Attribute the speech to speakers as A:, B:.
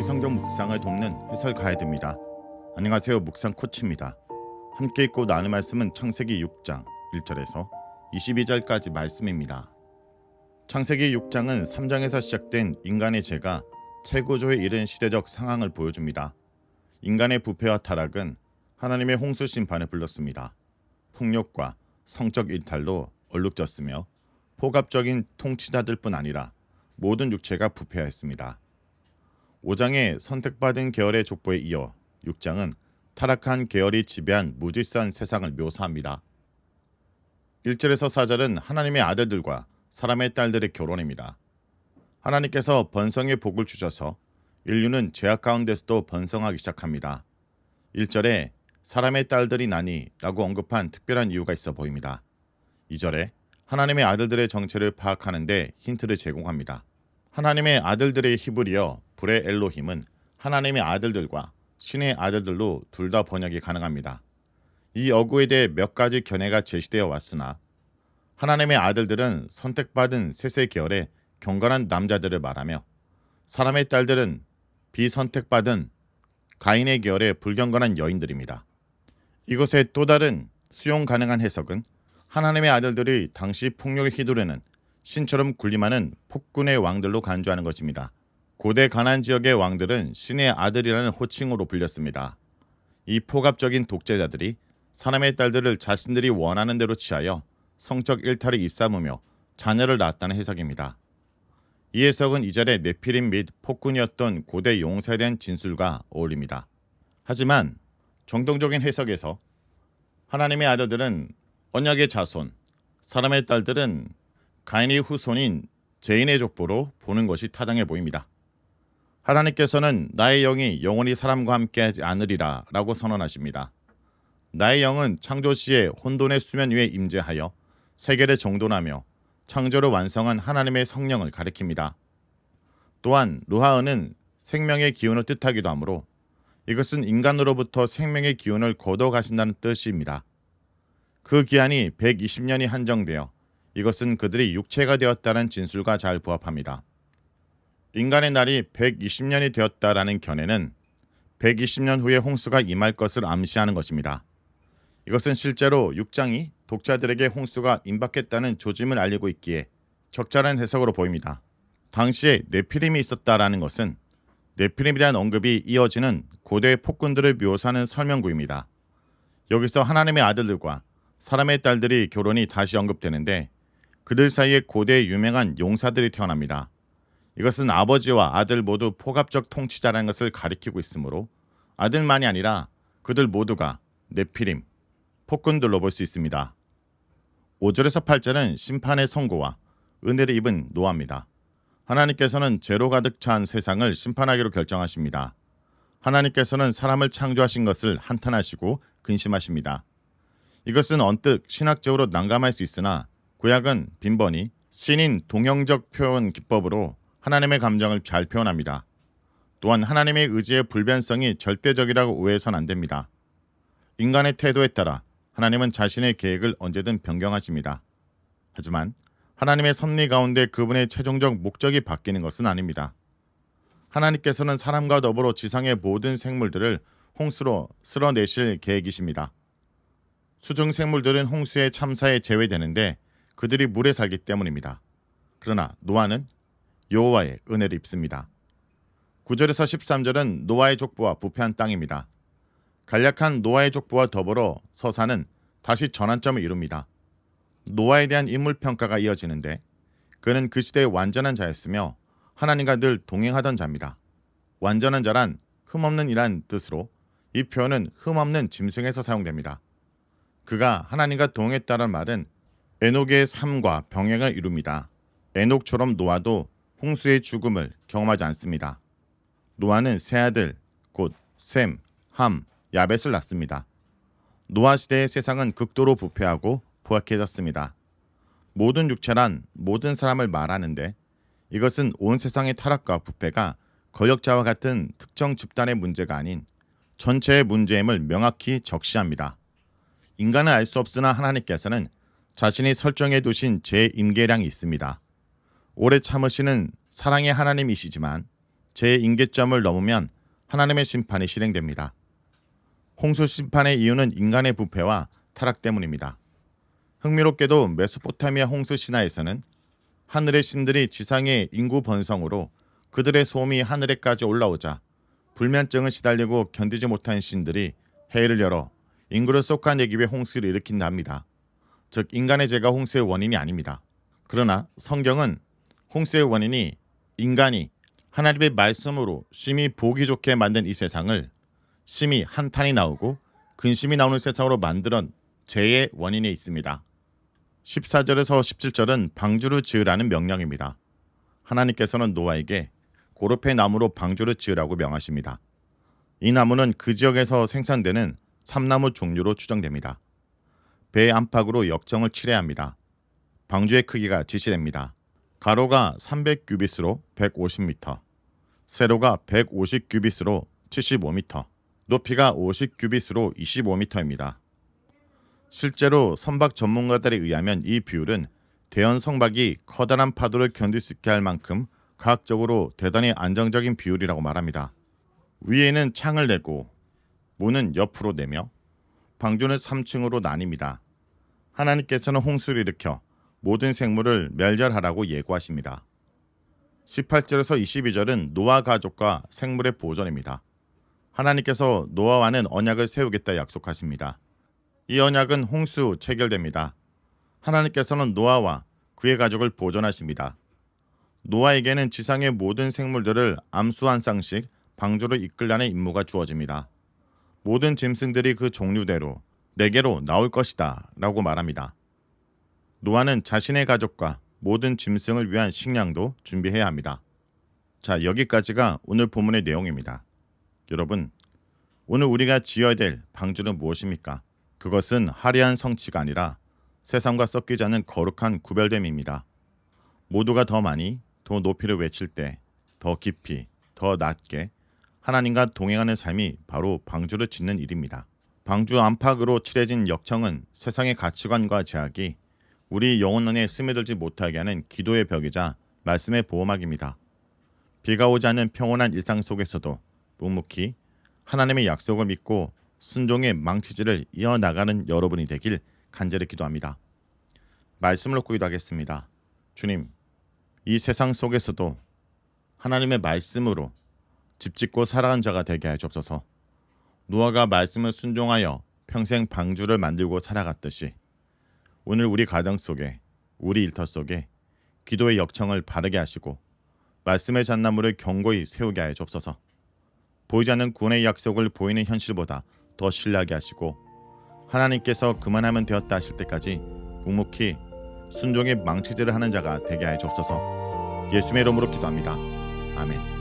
A: 성경 묵상을 돕는 해설 가이드입니다. 안녕하세요. 묵상 코치입니다. 함께 읽고 나눌 말씀은 창세기 6장 1절에서 22절까지 말씀입니다. 창세기 6장은 3장에서 시작된 인간의 죄가 최고조에 이른 시대적 상황을 보여줍니다. 인간의 부패와 타락은 하나님의 홍수 심판을 불렀습니다. 폭력과 성적 일탈로 얼룩졌으며 포갑적인 통치자들뿐 아니라 모든 육체가 부패하였습니다. 5장의 선택받은 계열의 족보에 이어 6장은 타락한 계열이 지배한 무질서한 세상을 묘사합니다. 1절에서 4절은 하나님의 아들들과 사람의 딸들의 결혼입니다. 하나님께서 번성의 복을 주셔서 인류는 죄악 가운데서도 번성하기 시작합니다. 1절에 사람의 딸들이 나니 라고 언급한 특별한 이유가 있어 보입니다. 2절에 하나님의 아들들의 정체를 파악하는 데 힌트를 제공합니다. 하나님의 아들들의 히브리어 브레 엘로힘은 하나님의 아들들과 신의 아들들로 둘 다 번역이 가능합니다. 이 어구에 대해 몇 가지 견해가 제시되어 왔으나 하나님의 아들들은 선택받은 셋의 계열의 경건한 남자들을 말하며 사람의 딸들은 비선택받은 가인의 계열의 불경건한 여인들입니다. 이것의 또 다른 수용 가능한 해석은 하나님의 아들들이 당시 폭력에 휘두르는 신처럼 군림하는 폭군의 왕들로 간주하는 것입니다. 고대 가나안 지역의 왕들은 신의 아들이라는 호칭으로 불렸습니다. 이 포갑적인 독재자들이 사람의 딸들을 자신들이 원하는 대로 취하여 성적 일탈을 일삼으며 자녀를 낳았다는 해석입니다. 이 해석은 이전에 네피림 및 폭군이었던 고대 용사에 대한 진술과 어울립니다. 하지만 정통적인 해석에서 하나님의 아들들은 언약의 자손, 사람의 딸들은 가인의 후손인 제인의 족보로 보는 것이 타당해 보입니다. 하나님께서는 나의 영이 영원히 사람과 함께하지 않으리라 라고 선언하십니다. 나의 영은 창조 시에 혼돈의 수면 위에 임재하여 세계를 정돈하며 창조를 완성한 하나님의 성령을 가리킵니다. 또한 루하은은 생명의 기운을 뜻하기도 하므로 이것은 인간으로부터 생명의 기운을 거둬 가신다는 뜻입니다. 그 기한이 120년이 한정되어 이것은 그들이 육체가 되었다는 진술과 잘 부합합니다. 인간의 날이 120년이 되었다라는 견해는 120년 후에 홍수가 임할 것을 암시하는 것입니다. 이것은 실제로 6장이 독자들에게 홍수가 임박했다는 조짐을 알리고 있기에 적절한 해석으로 보입니다. 당시에 네피림이 있었다라는 것은 네피림에 대한 언급이 이어지는 고대의 폭군들을 묘사하는 설명구입니다. 여기서 하나님의 아들들과 사람의 딸들이 결혼이 다시 언급되는데 그들 사이에 고대의 유명한 용사들이 태어납니다. 이것은 아버지와 아들 모두 포갑적 통치자라는 것을 가리키고 있으므로 아들만이 아니라 그들 모두가 네피림, 폭군들로 볼 수 있습니다. 5절에서 8절은 심판의 선고와 은혜를 입은 노아입니다. 하나님께서는 죄로 가득 찬 세상을 심판하기로 결정하십니다. 하나님께서는 사람을 창조하신 것을 한탄하시고 근심하십니다. 이것은 언뜻 신학적으로 난감할 수 있으나 구약은 빈번히 신인 동형적 표현 기법으로 하나님의 감정을 잘 표현합니다. 또한 하나님의 의지의 불변성이 절대적이라고 오해해서는 안 됩니다. 인간의 태도에 따라 하나님은 자신의 계획을 언제든 변경하십니다. 하지만 하나님의 섭리 가운데 그분의 최종적 목적이 바뀌는 것은 아닙니다. 하나님께서는 사람과 더불어 지상의 모든 생물들을 홍수로 쓸어내실 계획이십니다. 수중 생물들은 홍수의 참사에 제외되는데 그들이 물에 살기 때문입니다. 그러나 노아는 여호와의 은혜를 입습니다. 9절에서 13절은 노아의 족보와 부패한 땅입니다. 간략한 노아의 족보와 더불어 서사는 다시 전환점을 이룹니다. 노아에 대한 인물평가가 이어지는데 그는 그 시대의 완전한 자였으며 하나님과 늘 동행하던 자입니다. 완전한 자란 흠없는 이란 뜻으로 이 표현은 흠없는 짐승에서 사용됩니다. 그가 하나님과 동행했다는 말은 에녹의 삶과 병행을 이룹니다. 에녹처럼 노아도 홍수의 죽음을 경험하지 않습니다. 노아는 세 아들 곧 셈, 함, 야벳을 낳습니다. 노아 시대의 세상은 극도로 부패하고 포악해졌습니다. 모든 육체란 모든 사람을 말하는데 이것은 온 세상의 타락과 부패가 거역자와 같은 특정 집단의 문제가 아닌 전체의 문제임을 명확히 적시합니다. 인간은 알 수 없으나 하나님께서는 자신이 설정해 두신 제 임계량이 있습니다. 오래 참으시는 사랑의 하나님이시지만 제 임계점을 넘으면 하나님의 심판이 실행됩니다. 홍수 심판의 이유는 인간의 부패와 타락 때문입니다. 흥미롭게도 메소포타미아 홍수 신화에서는 하늘의 신들이 지상의 인구 번성으로 그들의 소음이 하늘에까지 올라오자 불면증을 시달리고 견디지 못한 신들이 해를 열어 인구를 쏟아내기 위해 홍수를 일으킨답니다. 즉 인간의 죄가 홍수의 원인이 아닙니다. 그러나 성경은 홍수의 원인이 인간이 하나님의 말씀으로 심히 보기 좋게 만든 이 세상을 심히 한탄이 나오고 근심이 나오는 세상으로 만드는 죄의 원인에 있습니다. 14절에서 17절은 방주를 지으라는 명령입니다. 하나님께서는 노아에게 고르페 나무로 방주를 지으라고 명하십니다. 이 나무는 그 지역에서 생산되는 삼나무 종류로 추정됩니다. 배의 안팎으로 역정을 칠해야 합니다. 방주의 크기가 지시됩니다. 가로가 300규빗으로 150m, 세로가 150규빗으로 75m, 높이가 50규빗으로 25m입니다. 실제로 선박 전문가들에 의하면 이 비율은 대형 선박이 커다란 파도를 견딜 수 있게 할 만큼 과학적으로 대단히 안정적인 비율이라고 말합니다. 위에는 창을 내고 문은 옆으로 내며 방주는 3층으로 나뉩니다. 하나님께서는 홍수를 일으켜 모든 생물을 멸절하라고 예고하십니다. 18절에서 22절은 노아 가족과 생물의 보존입니다. 하나님께서 노아와는 언약을 세우겠다 약속하십니다. 이 언약은 홍수 후 체결됩니다. 하나님께서는 노아와 그의 가족을 보존하십니다. 노아에게는 지상의 모든 생물들을 암수 한 쌍씩 방주로 이끌라는 임무가 주어집니다. 모든 짐승들이 그 종류대로 내게로 나올 것이다 라고 말합니다. 노아는 자신의 가족과 모든 짐승을 위한 식량도 준비해야 합니다. 자, 여기까지가 오늘 본문의 내용입니다. 여러분, 오늘 우리가 지어야 될 방주는 무엇입니까? 그것은 화려한 성취가 아니라 세상과 섞이지 않은 거룩한 구별됨입니다. 모두가 더 많이, 더 높이를 외칠 때 더 깊이, 더 낮게 하나님과 동행하는 삶이 바로 방주를 짓는 일입니다. 방주 안팎으로 칠해진 역청은 세상의 가치관과 제약이 우리 영혼 안에 스며들지 못하게 하는 기도의 벽이자 말씀의 보호막입니다. 비가 오지 않는 평온한 일상 속에서도 묵묵히 하나님의 약속을 믿고 순종의 망치질을 이어나가는 여러분이 되길 간절히 기도합니다. 말씀을 놓고 기도하겠습니다. 주님, 이 세상 속에서도 하나님의 말씀으로 집짓고 살아간 자가 되게 하여 주옵소서. 노아가 말씀을 순종하여 평생 방주를 만들고 살아갔듯이 오늘 우리 가정 속에, 우리 일터 속에 기도의 역청을 바르게 하시고 말씀의 잣나무를 견고히 세우게 하여 주옵소서. 보이지 않는 구원의 약속을 보이는 현실보다 더 신뢰하게 하시고 하나님께서 그만하면 되었다 하실 때까지 묵묵히 순종의 망치질을 하는 자가 되게 하여 주옵소서. 예수의 이름으로 기도합니다. 아멘.